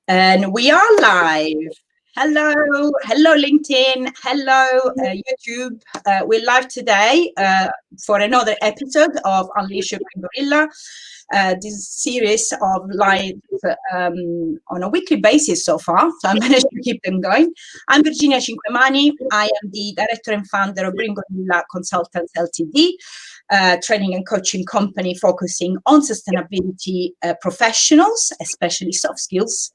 And we are live. Hello, hello LinkedIn, hello YouTube. We're live today for another episode of Unleash Your Green Gorilla. This series of live on a weekly basis so far, so I managed to keep them going. I'm Virginia Cinquemani. I am the director and founder of Green Gorilla Consultants Ltd, training and coaching company focusing on sustainability professionals, especially soft skills.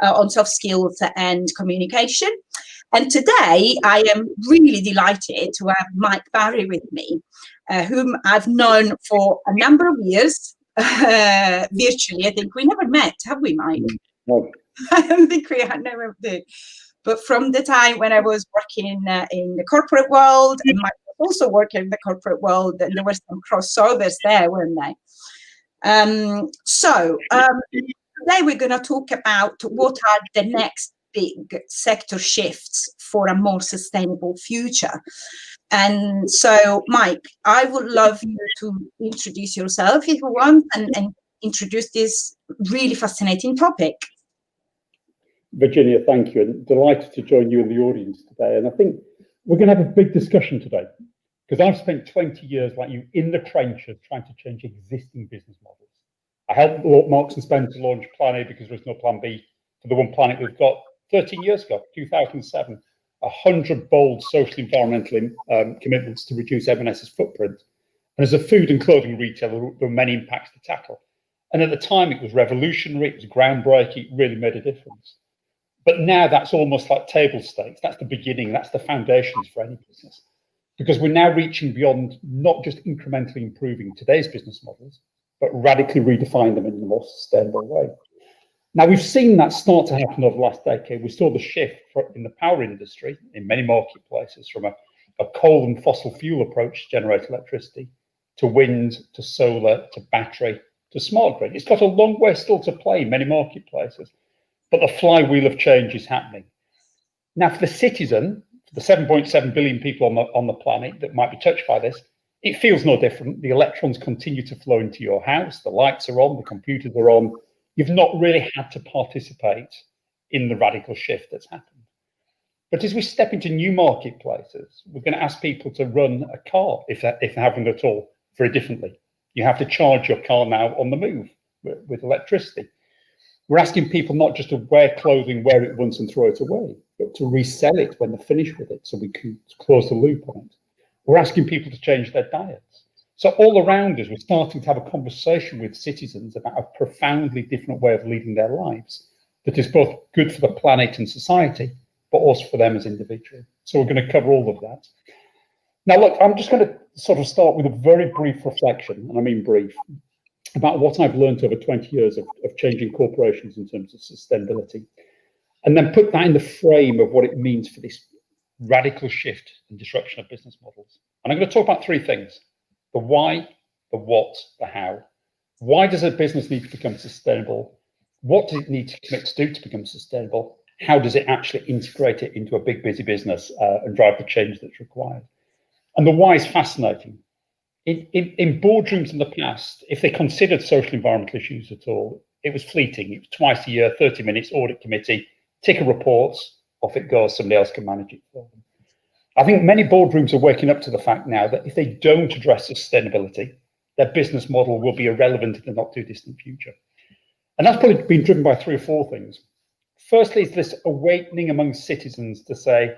On soft skills and communication. And today I am really delighted to have Mike Barry with me, whom I've known for a number of years, virtually. I think we never met, have we, Mike? No. I don't think we had never did. But from the time when I was working in the corporate world, and Mike was also working in the corporate world, and there were some crossovers there, weren't they? Today we're going to talk about what are the next big sector shifts for a more sustainable future. And so, Mike, I would love you to introduce yourself if you want and introduce this really fascinating topic. Virginia, thank you. And delighted to join you in the audience today. And I think we're going to have a big discussion today because I've spent 20 years like you in the trenches trying to change existing business models. I helped Marks and Spencer launch Plan A because there was no Plan B for the one planet we've got 13 years ago, 2007, 100 bold social environmental commitments to reduce M&S's footprint. And as a food and clothing retailer, there were many impacts to tackle. And at the time, it was revolutionary, it was groundbreaking, it really made a difference. But now that's almost like table stakes. That's the beginning, that's the foundations for any business. Because we're now reaching beyond not just incrementally improving today's business models, but radically redefine them in a more sustainable way. Now, we've seen that start to happen over the last decade. We saw the shift in the power industry in many marketplaces from a coal and fossil fuel approach to generate electricity, to wind, to solar, to battery, to smart grid. It's got a long way still to play in many marketplaces, but the flywheel of change is happening. Now, for the citizen, for the 7.7 billion people on the planet that might be touched by this, it feels no different. The electrons continue to flow into your house. The lights are on, the computers are on. You've not really had to participate in the radical shift that's happened. But as we step into new marketplaces, we're going to ask people to run a car, if they haven't at all, very differently. You have to charge your car now on the move with electricity. We're asking people not just to wear clothing, wear it once and throw it away, but to resell it when they're finished with it so we can close the loop on it. We're asking people to change their diets. So all around us, we're starting to have a conversation with citizens about a profoundly different way of leading their lives that is both good for the planet and society, but also for them as individuals. So we're going to cover all of that. Now, look, I'm just going to sort of start with a very brief reflection, and I mean brief, about what I've learned over 20 years of changing corporations in terms of sustainability, and then put that in the frame of what it means for this radical shift and disruption of business models. And I'm going to talk about three things: the why, the what, the how. Why does a business need to become sustainable? What does it need to commit to do to become sustainable? How does it actually integrate it into a big, busy business and drive the change that's required? And the why is fascinating. In boardrooms in the past, if they considered social environmental issues at all, it was fleeting. It was twice a year, 30 minutes, audit committee, tick a reports, off it goes, somebody else can manage it for them. I think many boardrooms are waking up to the fact now that if they don't address sustainability, their business model will be irrelevant in the not too distant future. And that's probably been driven by three or four things. Firstly, is this awakening among citizens to say,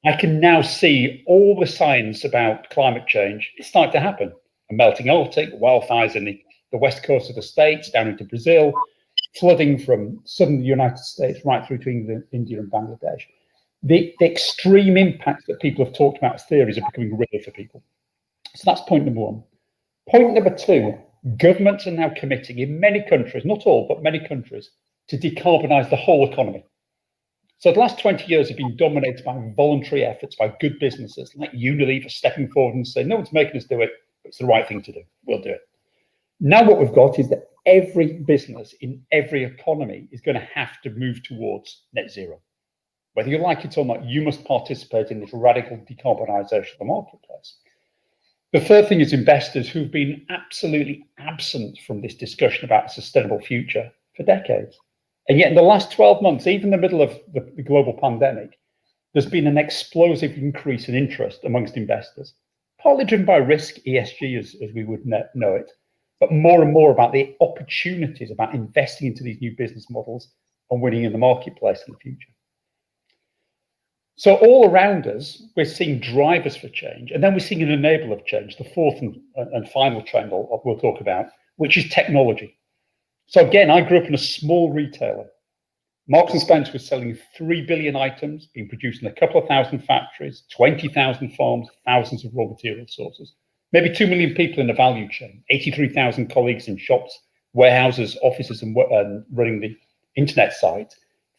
I can now see all the science about climate change. It's starting to happen. A melting Arctic, wildfires in the west coast of the States, down into Brazil, flooding from southern United States right through to England, India and Bangladesh. The extreme impacts that people have talked about as theories are becoming real for people. So that's point number one. Point number two, governments are now committing in many countries, not all, but many countries, to decarbonise the whole economy. So the last 20 years have been dominated by voluntary efforts by good businesses like Unilever stepping forward and saying, no one's making us do it, but it's the right thing to do, we'll do it. Now what we've got is that every business in every economy is going to have to move towards net zero. Whether you like it or not, you must participate in this radical decarbonisation of the marketplace. The third thing is investors who've been absolutely absent from this discussion about a sustainable future for decades. And yet in the last 12 months, even in the middle of the global pandemic, there's been an explosive increase in interest amongst investors, partly driven by risk, ESG as we would know it, but more and more about the opportunities about investing into these new business models and winning in the marketplace in the future. So all around us, we're seeing drivers for change, and then we're seeing an enabler of change, the fourth and final trend we'll talk about, which is technology. So again, I grew up in a small retailer. Marks and Spencer was selling 3 billion items being produced in a couple of thousand factories, 20,000 farms, thousands of raw material sources, maybe 2 million people in the value chain, 83,000 colleagues in shops, warehouses, offices, and running the internet site,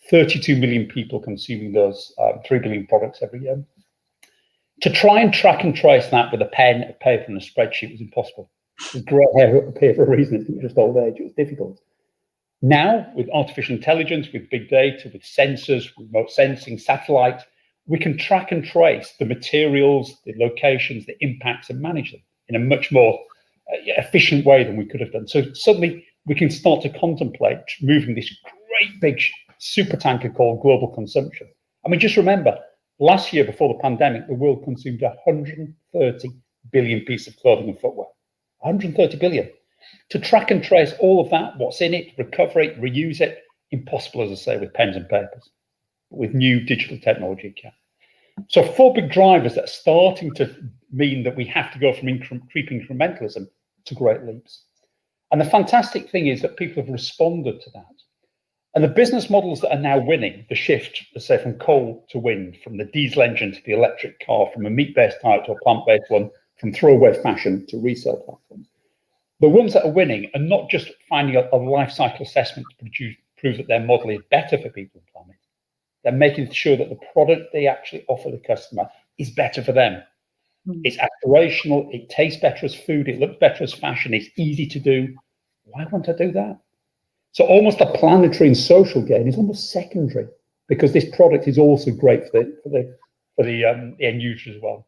32 million people consuming those 3 billion products every year. To try and track and trace that with a pen, a paper, and a spreadsheet was impossible. It was grey hair up here for a reason. It's not just old age. It was difficult. Now, with artificial intelligence, with big data, with sensors, remote sensing, satellite, we can track and trace the materials, the locations, the impacts, and manage them in a much more efficient way than we could have done. So suddenly we can start to contemplate moving this great big super tanker called global consumption. I mean, just remember, last year before the pandemic, the world consumed 130 billion pieces of clothing and footwear. 130 billion. To track and trace all of that, what's in it, recover it, reuse it, impossible, as I say, with pens and papers. But with new digital technology, it can. So 4 big drivers that are starting to mean that we have to go from creeping incrementalism to great leaps. And the fantastic thing is that people have responded to that. And the business models that are now winning, the shift, let's say, from coal to wind, from the diesel engine to the electric car, from a meat-based type to a plant-based one, from throwaway fashion to resale platforms. The ones that are winning are not just finding a life cycle assessment to prove that their model is better for people and planet. They're making sure that the product they actually offer the customer is better for them. It's aspirational, it tastes better as food, it looks better as fashion, it's easy to do. Why won't I do that? So almost the planetary and social gain is almost secondary because this product is also great for the end user as well.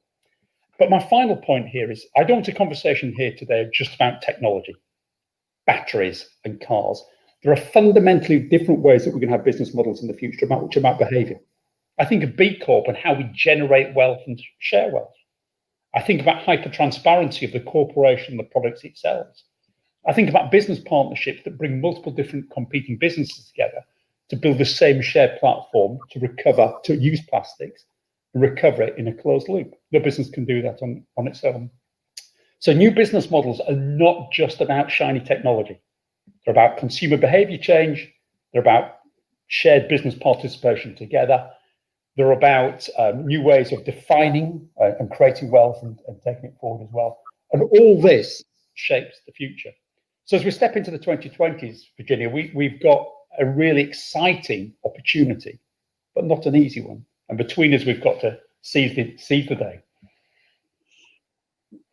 But my final point here is I don't want a conversation here today just about technology, batteries and cars. There are fundamentally different ways that we're going to have business models in the future which are about behavior. I think of B Corp and how we generate wealth and share wealth. I think about hyper-transparency of the corporation and the products it sells. I think about business partnerships that bring multiple different competing businesses together to build the same shared platform to use plastics and recover it in a closed loop. No business can do that on its own. So new business models are not just about shiny technology. They're about consumer behavior change. They're about shared business participation together. They're about new ways of defining and creating wealth and taking it forward as well. And all this shapes the future. So as we step into the 2020s, Virginia, we've got a really exciting opportunity, but not an easy one. And between us, we've got to seize the day.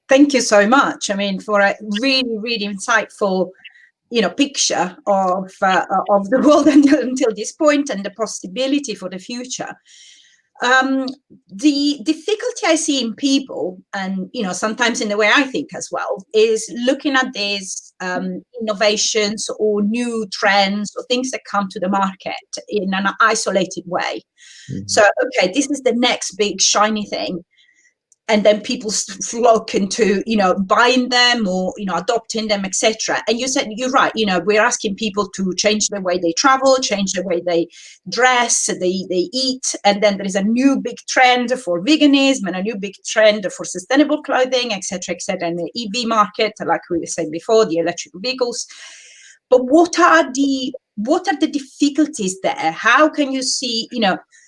Thank you so much. I mean, for a really, really insightful, picture of the world until this point and the possibility for the future. The difficulty I see in people, and sometimes in the way I think as well, is looking at these innovations or new trends or things that come to the market in an isolated way. Mm-hmm. So, okay, this is the next big shiny thing. And then people flock into, buying them or, adopting them, etc. And you said, you're right, we're asking people to change the way they travel, change the way they dress, they eat. And then there is a new big trend for veganism and a new big trend for sustainable clothing, etc., and the EV market, like we were saying before, the electric vehicles. But what are the difficulties there? How can you see,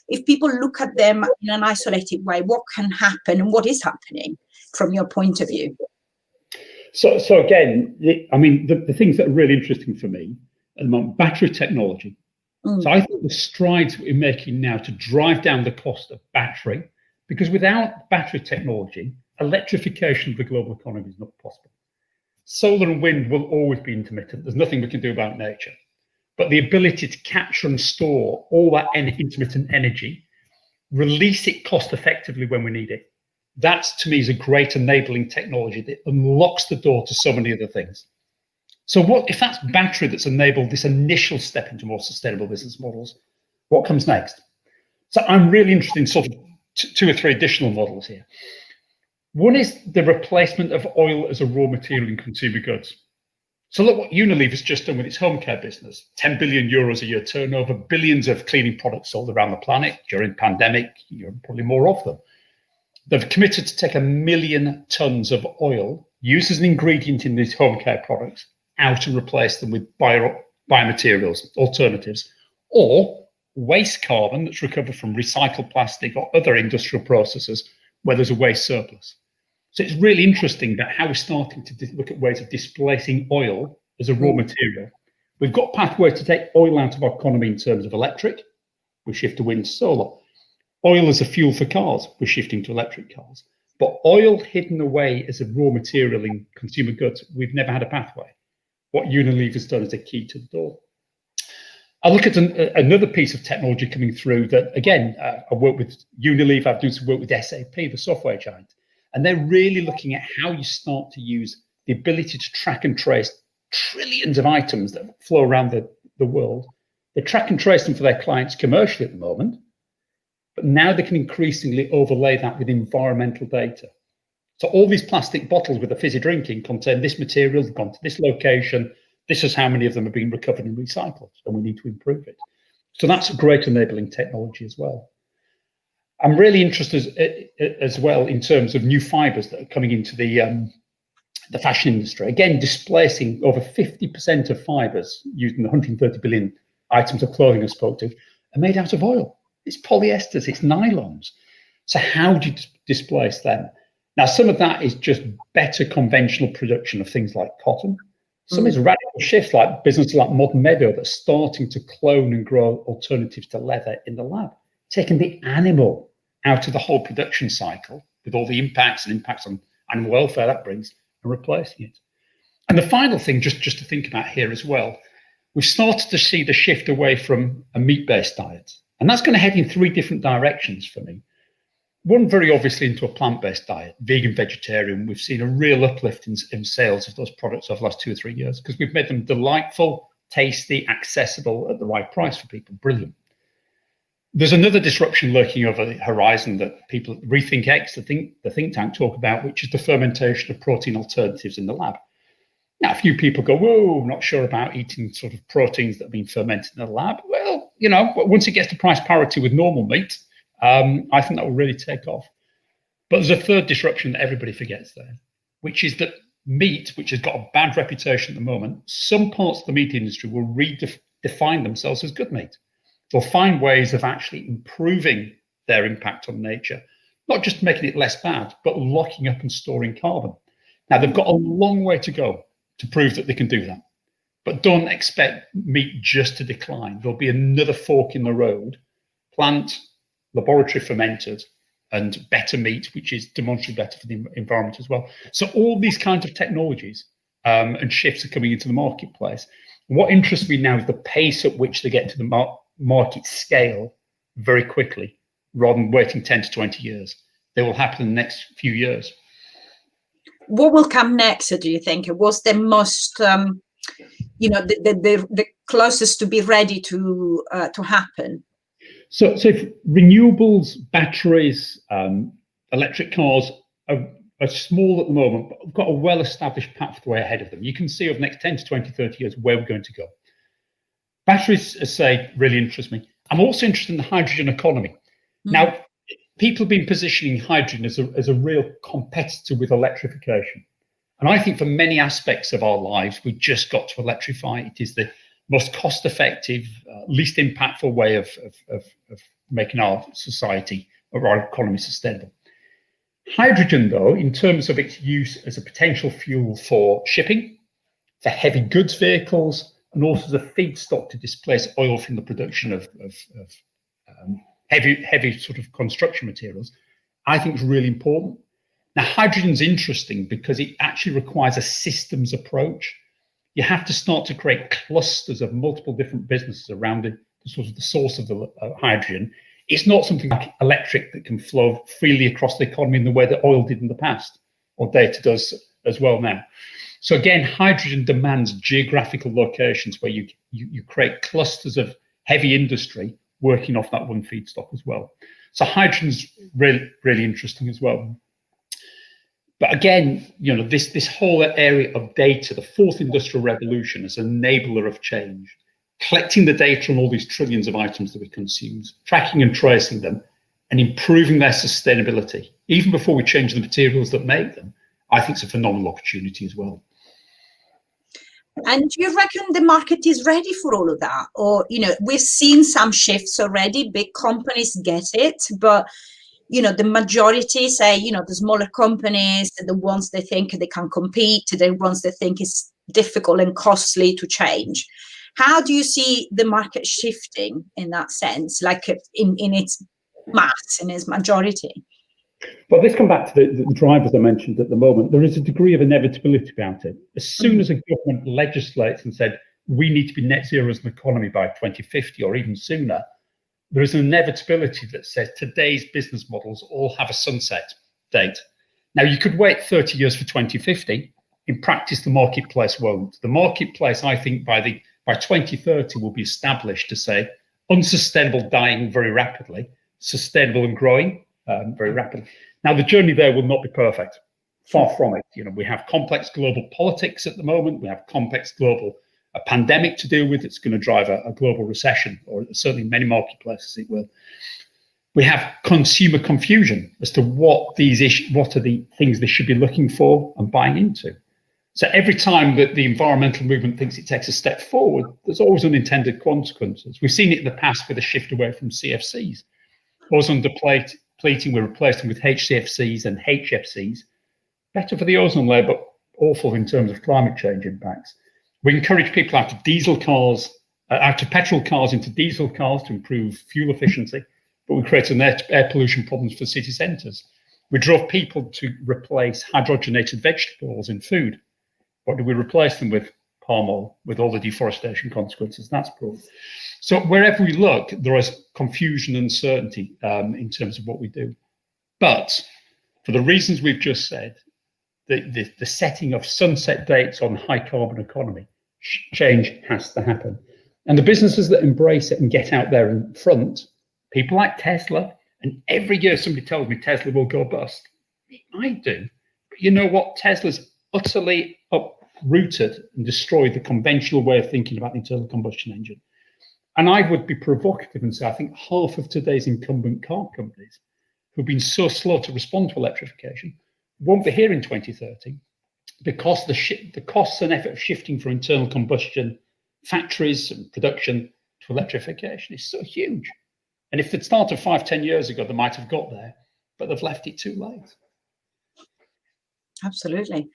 if people look at them in an isolated way, what can happen and what is happening from your point of view? So again, the things that are really interesting for me at the moment, battery technology. So I think the strides we're making now to drive down the cost of battery, because without battery technology, electrification of the global economy is not possible. Solar and wind will always be intermittent. There's nothing we can do about nature. But the ability to capture and store all that intermittent energy, release it cost effectively when we need it, that to me is a great enabling technology that unlocks the door to so many other things. So what if that's battery that's enabled this initial step into more sustainable business models? What comes next? So I'm really interested in sort of two or three additional models here. One is the replacement of oil as a raw material in consumer goods. So look what Unilever's just done with its home care business. 10 billion euros a year turnover, billions of cleaning products sold around the planet. During the pandemic, probably more of them. They've committed to take 1 million tons of oil used as an ingredient in these home care products out and replace them with biomaterials, alternatives, or waste carbon that's recovered from recycled plastic or other industrial processes where there's a waste surplus. So it's really interesting that how we're starting to look at ways of displacing oil as a raw material. We've got pathways to take oil out of our economy in terms of electric. We shift to wind, solar. Oil as a fuel for cars. We're shifting to electric cars. But oil hidden away as a raw material in consumer goods, we've never had a pathway. What Unilever's done is a key to the door. I look at another piece of technology coming through that, again, I work with Unilever, I've done some work with SAP, the software giant. And they're really looking at how you start to use the ability to track and trace trillions of items that flow around the world. They track and trace them for their clients commercially at the moment, but now they can increasingly overlay that with environmental data. So all these plastic bottles with the fizzy drinking contain this material, they've gone to this location, this is how many of them have been recovered and recycled, and we need to improve it. So that's a great enabling technology as well. I'm really interested as well in terms of new fibers that are coming into the fashion industry. Again, displacing over 50% of fibers used in the 130 billion items of clothing I spoke to are made out of oil. It's polyesters, it's nylons. So how do you displace them? Now, some of that is just better conventional production of things like cotton. Some is radical shifts like businesses like Modern Meadow that's starting to clone and grow alternatives to leather in the lab, taking the animal out of the whole production cycle with all the impacts on animal welfare that brings and replacing it. And the final thing, just to think about here as well, we've started to see the shift away from a meat-based diet. And that's going to head in three different directions for me. One, very obviously into a plant-based diet, vegan, vegetarian. We've seen a real uplift in sales of those products over the last 2 or 3 years because we've made them delightful, tasty, accessible at the right price for people. Brilliant. There's another disruption lurking over the horizon that people Rethink X, the think tank, talk about, which is the fermentation of protein alternatives in the lab. Now, a few people go, whoa, I'm not sure about eating sort of proteins that have been fermented in the lab. Well, once it gets to price parity with normal meat, I think that will really take off. But there's a third disruption that everybody forgets there, which is that meat, which has got a bad reputation at the moment, some parts of the meat industry will redefine themselves as good meat. They'll find ways of actually improving their impact on nature, not just making it less bad, but locking up and storing carbon. Now, they've got a long way to go to prove that they can do that. But don't expect meat just to decline. There'll be another fork in the road, plant, laboratory fermented, and better meat, which is demonstrably better for the environment as well. So all these kinds of technologies and shifts are coming into the marketplace. What interests me now is the pace at which they get to the market scale very quickly, rather than waiting 10 to 20 years. They will happen in the next few years. What will come next, do you think? What's the most, the closest to be ready to happen? So if renewables, batteries, electric cars are small at the moment, but have got a well-established pathway ahead of them. You can see over the next 10 to 20, 30 years where we're going to go. Batteries, as I say, really interest me. I'm also interested in the hydrogen economy. Now, people have been positioning hydrogen as a real competitor with electrification. And I think for many aspects of our lives, we've just got to electrify. It is the most cost-effective, least impactful way of making our society or our economy sustainable. Hydrogen, though, in terms of its use as a potential fuel for shipping, for heavy goods vehicles, and also as a feedstock to displace oil from the production of heavy sort of construction materials, I think is really important. Now, hydrogen's interesting because it actually requires a systems approach. You have to start to create clusters of multiple different businesses around the source of the hydrogen. It's not something like electric that can flow freely across the economy in the way that oil did in the past, or data does as well now. So again, hydrogen demands geographical locations where you create clusters of heavy industry working off that one feedstock as well. So hydrogen's really, really interesting as well. But again, this whole area of data, the fourth industrial revolution, is an enabler of change. Collecting the data on all these trillions of items that we consume, tracking and tracing them, and improving their sustainability, even before we change the materials that make them, I think it's a phenomenal opportunity as well. And do you reckon the market is ready for all of that? Or, we've seen some shifts already, big companies get it, but, the majority say, the smaller companies, the ones they think they can compete, the ones they think is difficult and costly to change. How do you see the market shifting in that sense, like in its mass, in its majority? Well, this comes back to the drivers I mentioned at the moment. There is a degree of inevitability about it. As soon as a government legislates and said, we need to be net zero as an economy by 2050 or even sooner, there is an inevitability that says today's business models all have a sunset date. Now, you could wait 30 years for 2050. In practice, the marketplace won't. The marketplace, I think, by 2030 will be established to say unsustainable dying very rapidly, sustainable and growing very rapidly. Now, the journey there will not be perfect. Far from it. We have complex global politics at the moment. We have complex global pandemic to deal with. It's going to drive a global recession, or certainly many marketplaces it will. We have consumer confusion as to what are the things they should be looking for and buying into. So every time that the environmental movement thinks it takes a step forward, there's always unintended consequences. We've seen it in the past with a shift away from CFCs. Ozone depleting, we replaced them with HCFCs and HFCs. Better for the ozone layer, but awful in terms of climate change impacts. We encourage people out of petrol cars into diesel cars to improve fuel efficiency, but we created air pollution problems for city centres. We drove people to replace hydrogenated vegetables in food. What do we replace them with? Palm oil, with all the deforestation consequences that's brought. So wherever we look, there is confusion and uncertainty in terms of what we do. But for the reasons we've just said, the setting of sunset dates on high carbon economy, change has to happen. And the businesses that embrace it and get out there in front, people like Tesla, and every year somebody tells me Tesla will go bust. I do. But you know what? Tesla's utterly uprooted and destroyed the conventional way of thinking about the internal combustion engine. And I would be provocative and say, I think half of today's incumbent car companies who've been so slow to respond to electrification won't be here in 2030 because the costs and effort of shifting from internal combustion factories and production to electrification is so huge. And if they'd started 5-10 years ago, they might have got there, but they've left it too late. Absolutely.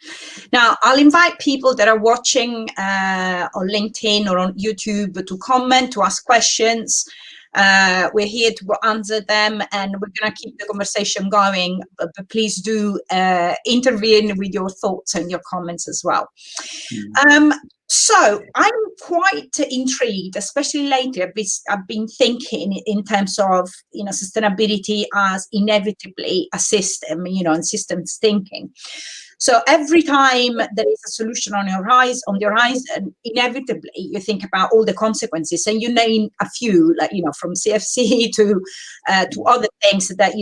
Now, I'll invite people that are watching on LinkedIn or on YouTube to comment, to ask questions. We're here to answer them, and we're going to keep the conversation going. But please do intervene with your thoughts and your comments as well. So I'm quite intrigued, especially lately. I've been thinking in terms of sustainability as inevitably a system, and systems thinking. So every time there is a solution on the horizon, inevitably you think about all the consequences, and you name a few, like from CFC to other things that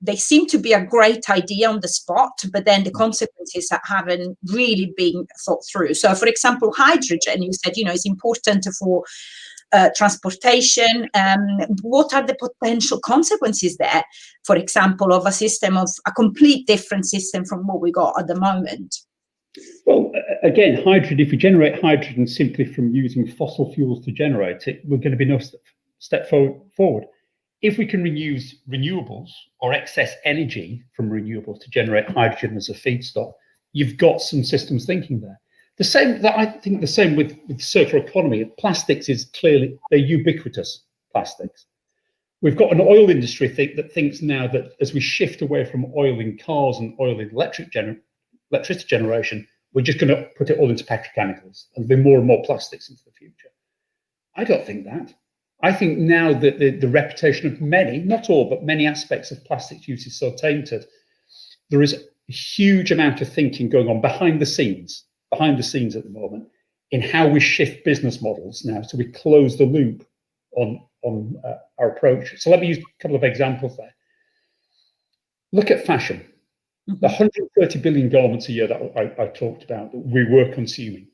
they seem to be a great idea on the spot, but then the consequences haven't really been thought through. So, for example, hydrogen, you said it's important for transportation. What are the potential consequences there, for example, of a complete different system from what we got at the moment? Well, again, hydrogen, if we generate hydrogen simply from using fossil fuels to generate it, we're going to be no step forward. If we can reuse renewables or excess energy from renewables to generate hydrogen as a feedstock, you've got some systems thinking there. I think the same with circular economy. Plastics is clearly, they're ubiquitous plastics. We've got an oil industry that thinks now that as we shift away from oil in cars and oil in electricity generation, we're just going to put it all into petrochemicals and there'll be more and more plastics into the future. I don't think that. I think now that the reputation of many, not all, but many aspects of plastics use is so tainted, there is a huge amount of thinking going on behind the scenes behind the scenes at the moment in how we shift business models now. So we close the loop on our approach. So let me use a couple of examples there. Look at fashion. The 130 billion garments a year that I talked about that we were consuming.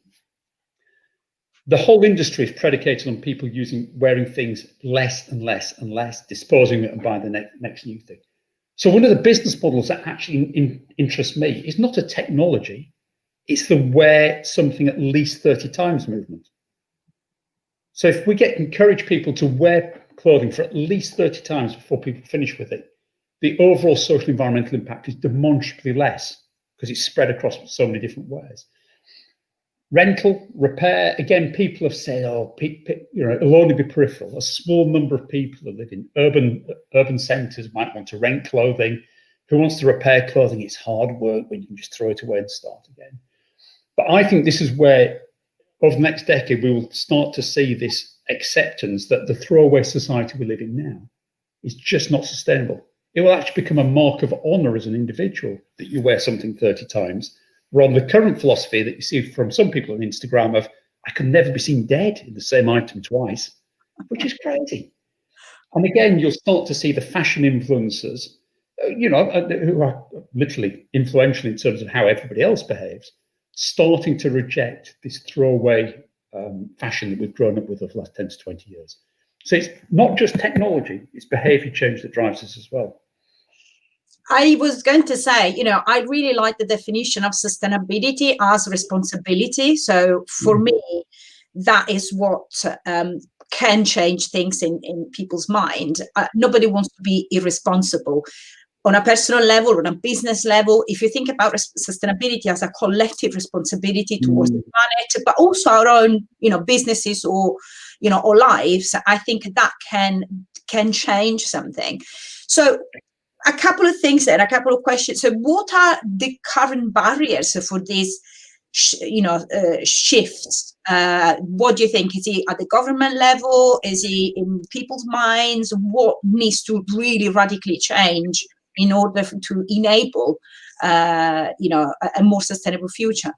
The whole industry is predicated on people wearing things less and less and less, disposing it and buying the next new thing. So one of the business models that actually interests me is not a technology, it's the wear something at least 30 times movement. So if we encourage people to wear clothing for at least 30 times before people finish with it, the overall social environmental impact is demonstrably less because it's spread across so many different ways. Rental, repair, again, people have said, it'll only be peripheral. A small number of people who live in urban centres might want to rent clothing. Who wants to repair clothing? It's hard work when you can just throw it away and start again. But I think this is where, over the next decade, we will start to see this acceptance that the throwaway society we live in now is just not sustainable. It will actually become a mark of honour as an individual that you wear something 30 times. Rather than the current philosophy that you see from some people on Instagram of, I can never be seen dead in the same item twice, which is crazy. And again, you'll start to see the fashion influencers, who are literally influential in terms of how everybody else behaves, starting to reject this throwaway fashion that we've grown up with over the last 10 to 20 years. So it's not just technology, it's behaviour change that drives us as well. I was going to say, I really like the definition of sustainability as responsibility. So for me, that is what can change things in people's mind. Nobody wants to be irresponsible. On a personal level, on a business level, if you think about sustainability as a collective responsibility towards the planet, but also our own, businesses or lives, I think that can change something. So a couple of things there, a couple of questions. So what are the current barriers for these, shifts? What do you think? Is it at the government level? Is it in people's minds? What needs to really radically change in order to enable, a more sustainable future?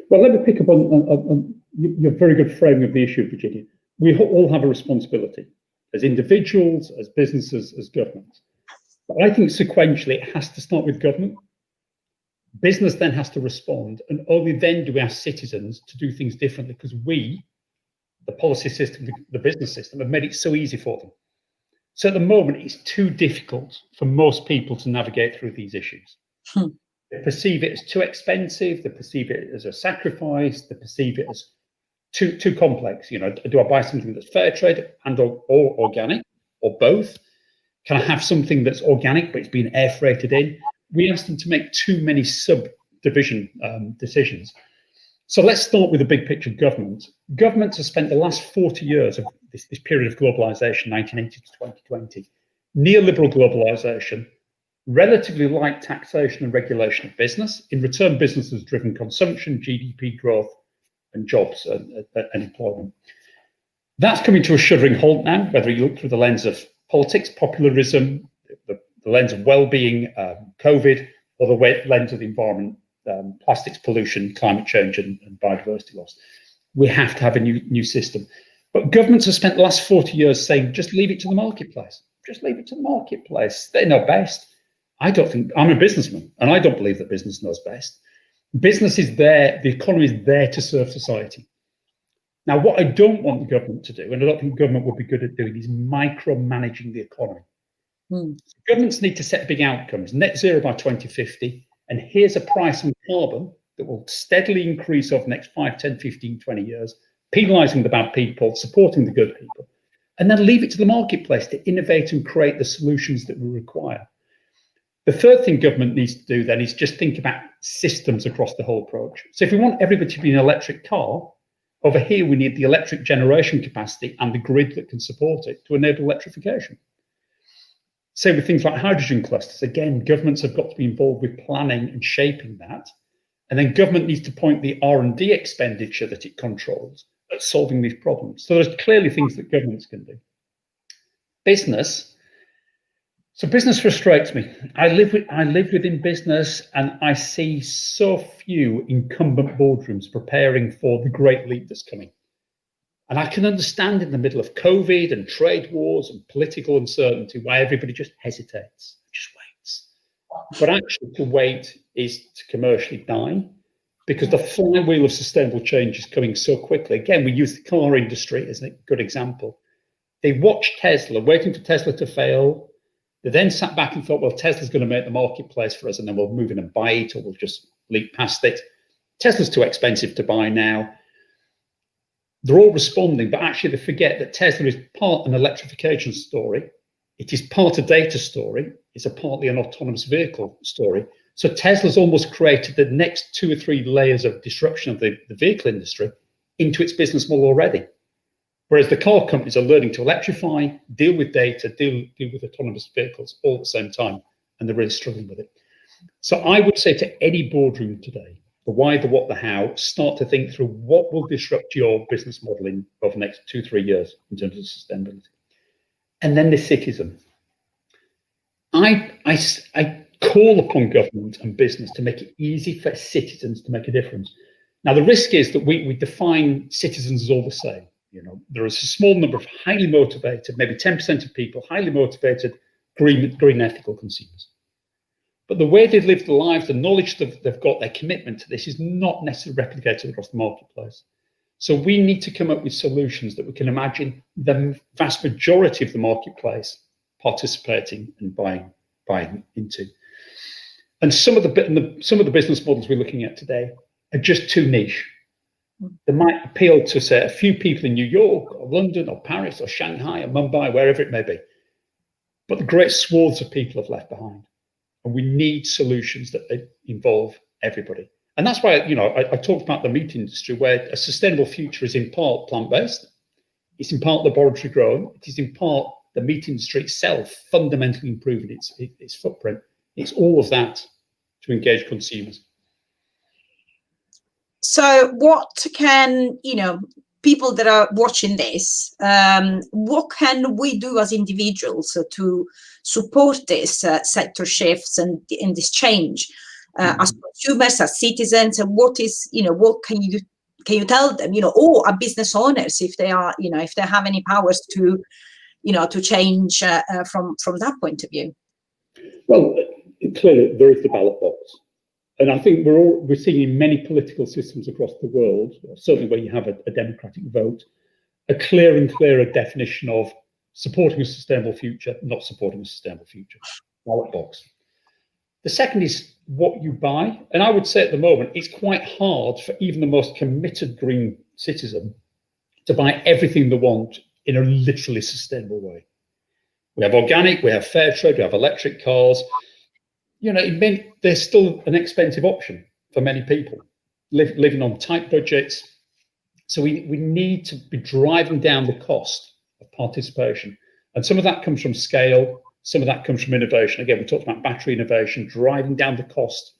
Well, let me pick up on your very good framing of the issue, Virginia. We all have a responsibility as individuals, as businesses, as governments. But I think sequentially it has to start with government. Business then has to respond, and only then do we ask citizens to do things differently, because we, the policy system, the business system, have made it so easy for them. So at the moment, it's too difficult for most people to navigate through these issues. They perceive it as too expensive, they perceive it as a sacrifice, they perceive it as too complex. Do I buy something that's fair trade and or organic, or both? Can I have something that's organic but it's been air freighted in? We ask them to make too many subdivision decisions. So let's start with the big picture government. Governments have spent the last 40 years of this period of globalization, 1980 to 2020, neoliberal globalization, relatively light taxation and regulation of business. In return, business has driven consumption, GDP growth, and jobs and employment. That's coming to a shuddering halt now, whether you look through the lens of politics, popularism, the lens of well-being, COVID, or the lens of the environment, plastics pollution, climate change, and biodiversity loss. We have to have a new system. But governments have spent the last 40 years saying, just leave it to the marketplace. Just leave it to the marketplace. They know best. I don't think, I'm a businessman, and I don't believe that business knows best. Business is there, the economy is there to serve society. Now, what I don't want the government to do, and I don't think government would be good at doing, is micromanaging the economy. So governments need to set big outcomes, net zero by 2050, and here's a price on carbon that will steadily increase over the next 5, 10, 15, 20 years, penalising the bad people, supporting the good people, and then leave it to the marketplace to innovate and create the solutions that we require. The third thing government needs to do then is just think about systems across the whole approach. So if we want everybody to be an electric car, over here we need the electric generation capacity and the grid that can support it to enable electrification. Same with things like hydrogen clusters. Again, governments have got to be involved with planning and shaping that. And then government needs to point the R&D expenditure that it controls at solving these problems. So there's clearly things that governments can do. Business, So business frustrates me. I live within business, and I see so few incumbent boardrooms preparing for the great leap that's coming. And I can understand in the middle of COVID and trade wars and political uncertainty why everybody just hesitates, just waits. But actually, to wait is to commercially die, because the flywheel of sustainable change is coming so quickly. Again, we use the car industry as a good example. They watched Tesla, waiting for Tesla to fail. They then sat back and thought, well, Tesla's going to make the marketplace for us, and then we'll move in and buy it, or we'll just leap past it. Tesla's too expensive to buy now. They're all responding, but actually they forget that Tesla is part an electrification story. It is part a data story. It's partly an autonomous vehicle story. So Tesla's almost created the next 2 or 3 layers of disruption of the vehicle industry into its business model already. Whereas the car companies are learning to electrify, deal with data, deal with autonomous vehicles all at the same time, and they're really struggling with it. So I would say to any boardroom today, the why, the what, the how, start to think through what will disrupt your business model over the next 2-3 years in terms of sustainability. And then the citizen. I call upon government and business to make it easy for citizens to make a difference. Now, the risk is that we define citizens as all the same. You know, there is a small number of highly motivated, maybe 10% of people, highly motivated, green ethical consumers. But the way they've lived their lives, the knowledge that they've got, their commitment to this is not necessarily replicated across the marketplace. So we need to come up with solutions that we can imagine the vast majority of the marketplace participating and buying into. And some of the business models we're looking at today are just too niche. They might appeal to, say, a few people in New York or London or Paris or Shanghai or Mumbai, wherever it may be. But the great swaths of people have left behind. And we need solutions that involve everybody. And that's why, you know, I talked about the meat industry, where a sustainable future is in part plant-based, it's in part laboratory grown, it is in part the meat industry itself fundamentally improving its footprint. It's all of that to engage consumers. So what can, you know, people that are watching this, what can we do as individuals to support this sector shifts and this change as consumers, as citizens? And what is, you know, what can you do? Can you tell them, you know, or are business owners, if they are, you know, if they have any powers to, you know, to change from that point of view? Well, clearly there is the ballot box. And I think we're seeing in many political systems across the world, certainly where you have a democratic vote, a clearer and clearer definition of supporting a sustainable future, not supporting a sustainable future. Ballot box. The second is what you buy. And I would say at the moment, it's quite hard for even the most committed green citizen to buy everything they want in a literally sustainable way. We have organic, we have fair trade, we have electric cars. You know, there's still an expensive option for many people living on tight budgets. So we need to be driving down the cost of participation. And some of that comes from scale, some of that comes from innovation. Again, we talked about battery innovation, driving down the cost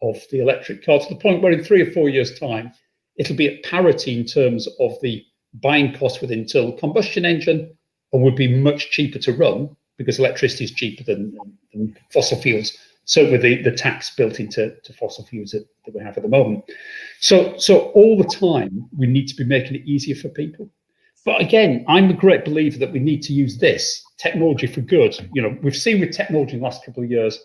of the electric car to the point where in 3 or 4 years' time, it'll be at parity in terms of the buying cost with internal combustion engine, and would be much cheaper to run because electricity is cheaper than fossil fuels. So with the tax built into fossil fuels that we have at the moment. So all the time, we need to be making it easier for people. But again, I'm a great believer that we need to use this technology for good. You know, we've seen with technology in the last couple of years,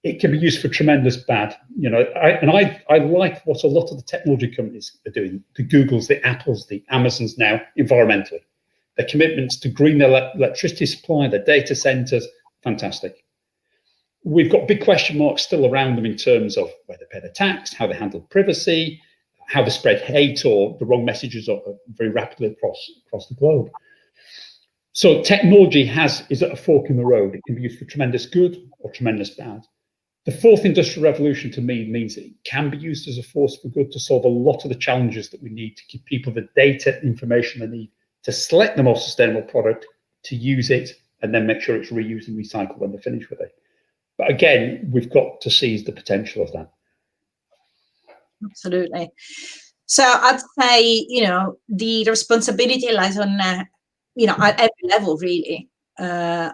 it can be used for tremendous bad. You know, I like what a lot of the technology companies are doing, the Googles, the Apples, the Amazons now, environmentally. Their commitments to green their electricity supply, their data centers, fantastic. We've got big question marks still around them in terms of where they pay their tax, how they handle privacy, how they spread hate or the wrong messages very rapidly across the globe. So technology is at a fork in the road. It can be used for tremendous good or tremendous bad. The fourth industrial revolution to me means that it can be used as a force for good to solve a lot of the challenges that we need to give people the data information they need to select the most sustainable product, to use it, and then make sure it's reused and recycled when they're finished with it. But again, we've got to seize the potential of that. Absolutely. So I'd say, you know, the responsibility lies on, you know, at every level, really.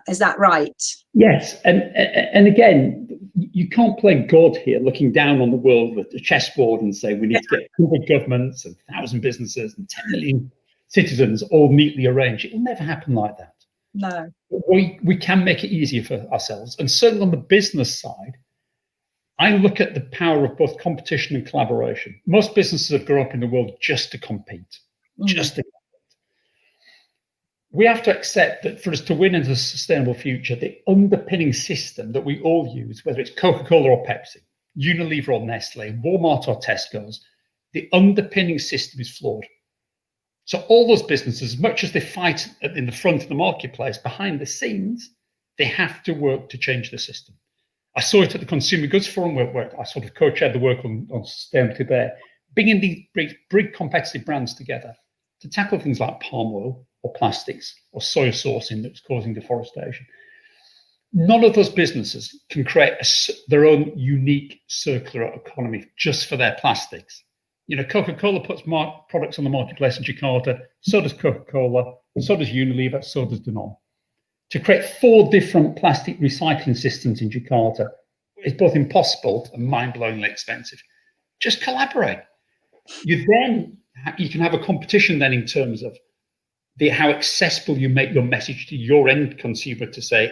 Is that right? Yes, and again, you can't play God here, looking down on the world with a chessboard and say we need to get 100 governments and 1,000 businesses and 10 million citizens all neatly arranged. It will never happen like that. No. We can make it easier for ourselves, and certainly on the business side, I look at the power of both competition and collaboration. Most businesses have grown up in the world just to compete, just to compete. We have to accept that for us to win in a sustainable future, the underpinning system that we all use, whether it's Coca-Cola or Pepsi, Unilever or Nestle, Walmart or Tesco's, the underpinning system is flawed. So all those businesses, as much as they fight in the front of the marketplace, behind the scenes, they have to work to change the system. I saw it at the Consumer Goods Forum where I sort of co-chaired the work on sustainability there, bringing these big competitive brands together to tackle things like palm oil or plastics or soy sourcing that's causing deforestation. None of those businesses can create their own unique circular economy just for their plastics. You know, Coca-Cola puts products on the marketplace in Jakarta, so does Coca-Cola, so does Unilever, so does Danone. To create 4 different plastic recycling systems in Jakarta is both impossible and mind-blowingly expensive. Just collaborate. You can have a competition then in terms of how accessible you make your message to your end consumer, to say,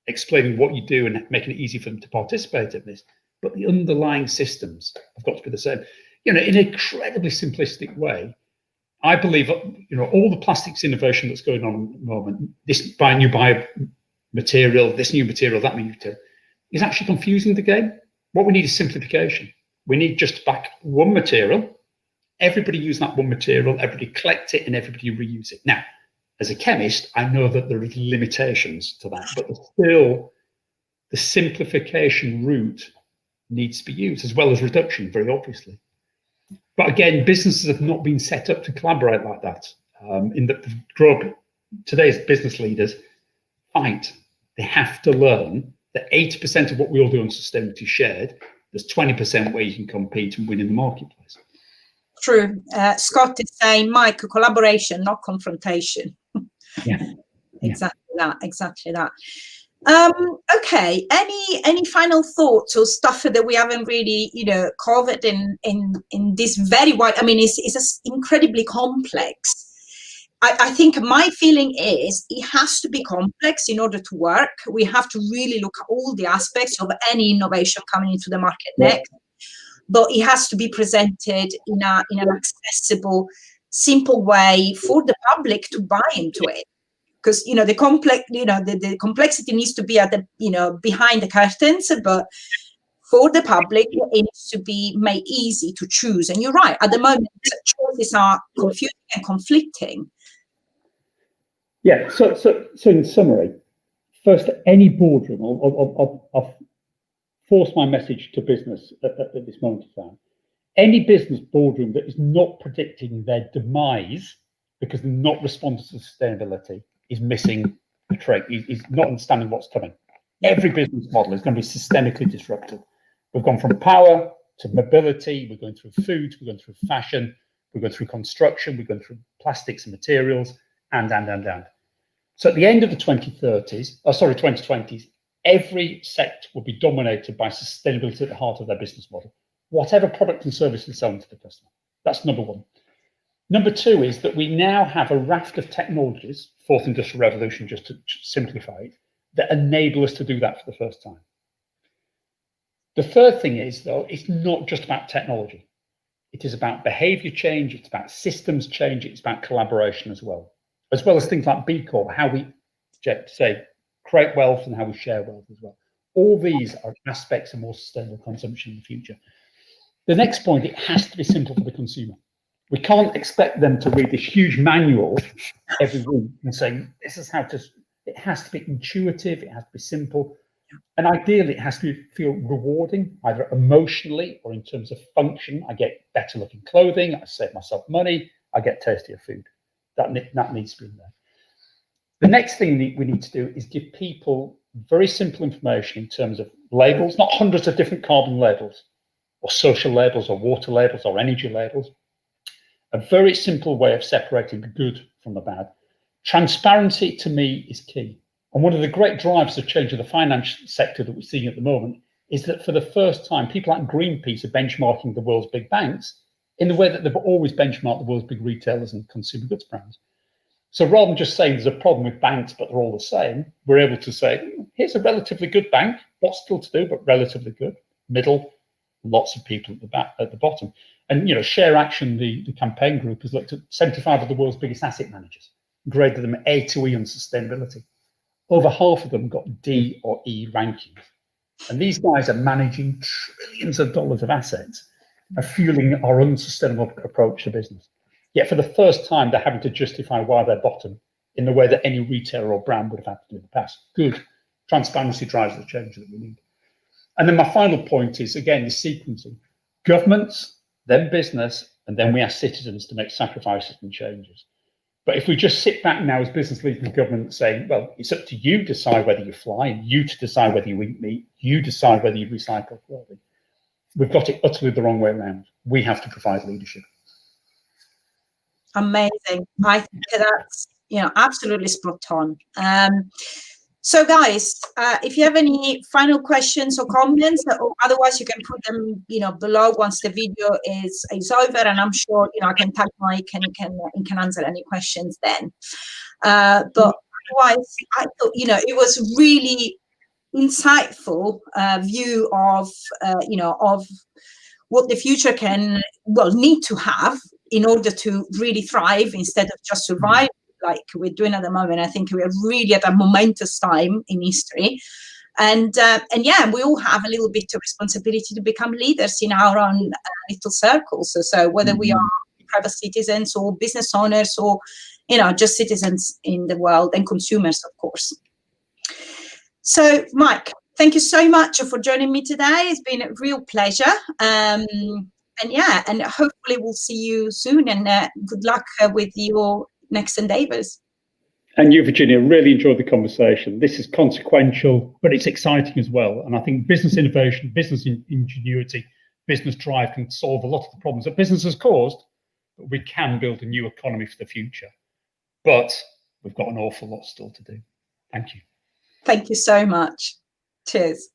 explaining what you do and making it easy for them to participate in this. But the underlying systems have got to be the same. You know, in an incredibly simplistic way, I believe, you know, all the plastics innovation that's going on at the moment, this new biomaterial, this new material, that new material, is actually confusing the game. What we need is simplification. We need just back one material. Everybody use that one material, everybody collect it, and everybody reuse it. Now, as a chemist, I know that there are limitations to that, but still, the simplification route needs to be used, as well as reduction, very obviously. But again, businesses have not been set up to collaborate like that. In the grow up, today's business leaders fight. They have to learn that 80% of what we all do on sustainability is shared. There's 20% where you can compete and win in the marketplace. True. Scott is saying, Mike, collaboration, not confrontation. Yeah. Exactly that. Okay. Any final thoughts or stuff that we haven't really, you know, covered in this very wide? I mean, it's incredibly complex. I think my feeling is it has to be complex in order to work. We have to really look at all the aspects of any innovation coming into the market next. But it has to be presented in an accessible, simple way for the public to buy into it. Because, you know, the complexity needs to be at the, you know, behind the curtains, but for the public, it needs to be made easy to choose. And you're right, at the moment, choices are confusing and conflicting. Yeah. So in summary, first, any boardroom, I'll force my message to business at this moment in time. Any business boardroom that is not predicting their demise because they're not responding to sustainability is missing the trick. Is not understanding what's coming. Every business model is going to be systemically disrupted. We've gone from power to mobility. We're going through food. We're going through fashion. We're going through construction. We're going through plastics and materials, and. So at the end of the 2020s, every sector will be dominated by sustainability at the heart of their business model, whatever product and service they're selling to the customer. That's number one. Number two is that we now have a raft of technologies, fourth industrial revolution, just to simplify it, that enable us to do that for the first time. The third thing is, though, it's not just about technology. It is about behavior change, it's about systems change, it's about collaboration as well as things like B Corp, how we create wealth and how we share wealth as well. All these are aspects of more sustainable consumption in the future. The next point, it has to be simple for the consumer. We can't expect them to read this huge manual every week and say, this is how to, it has to be intuitive, it has to be simple. And ideally, it has to feel rewarding, either emotionally or in terms of function. I get better looking clothing, I save myself money, I get tastier food. That needs to be in there. The next thing we need to do is give people very simple information in terms of labels, not hundreds of different carbon labels, or social labels, or water labels, or energy labels. A very simple way of separating the good from the bad. Transparency, to me, is key. And one of the great drivers of change in the finance sector that we're seeing at the moment is that for the first time, people like Greenpeace are benchmarking the world's big banks in the way that they've always benchmarked the world's big retailers and consumer goods brands. So rather than just saying there's a problem with banks, but they're all the same, we're able to say, here's a relatively good bank, lots still to do, but relatively good. Middle, lots of people at the bottom. And Share Action, the campaign group, has looked at 75 of the world's biggest asset managers, graded them A to E on sustainability. Over half of them got D or E rankings. And these guys are managing trillions of dollars of assets and fueling our unsustainable approach to business. Yet for the first time, they're having to justify why they're bottom in the way that any retailer or brand would have had to do in the past. Good. Transparency drives the change that we need. And then my final point is, again, the sequencing. Governments, then business, and then we ask citizens to make sacrifices and changes. But if we just sit back now as business leaders and government saying, well, it's up to you to decide whether you fly, and you to decide whether you eat meat, you decide whether you recycle clothing, we've got it utterly the wrong way around. We have to provide leadership. Amazing. I think that's absolutely spot on. So guys, if you have any final questions or comments, or otherwise you can put them below once the video is over, and I'm sure I can tag Mike and he can answer any questions then. But otherwise, I thought it was really insightful view of of what the future need to have in order to really thrive instead of just survive like we're doing at the moment. I think we are really at a momentous time in history, and yeah, we all have a little bit of responsibility to become leaders in our own little circles. So whether we are private citizens or business owners or just citizens in the world and consumers, of course. So Mike, thank you so much for joining me today. It's been a real pleasure. And hopefully we'll see you soon, and good luck with your next endeavors. And you, Virginia, really enjoyed the conversation. This is consequential, but it's exciting as well. And I think business innovation, business ingenuity, business drive can solve a lot of the problems that business has caused, but we can build a new economy for the future. But we've got an awful lot still to do. Thank you. Thank you so much. Cheers.